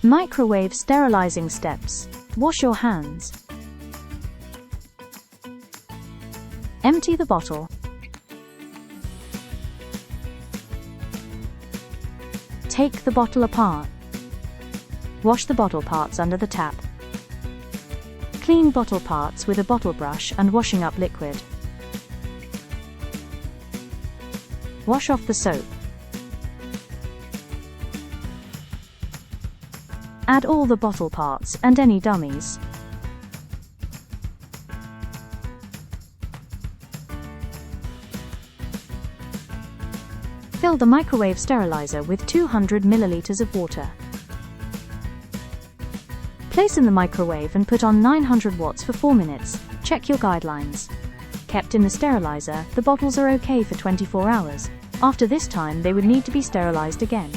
Microwave sterilizing steps. Wash your hands. Empty the bottle. Take the bottle apart. Wash the bottle parts under the tap. Clean bottle parts with a bottle brush and washing up liquid. Wash off the soap. Add all the bottle parts and any dummies. Fill the microwave sterilizer with 200 milliliters of water. Place in the microwave and put on 900 watts for 4 minutes. Check your guidelines. Kept in the sterilizer, the bottles are okay for 24 hours. After this time, they would need to be sterilized again.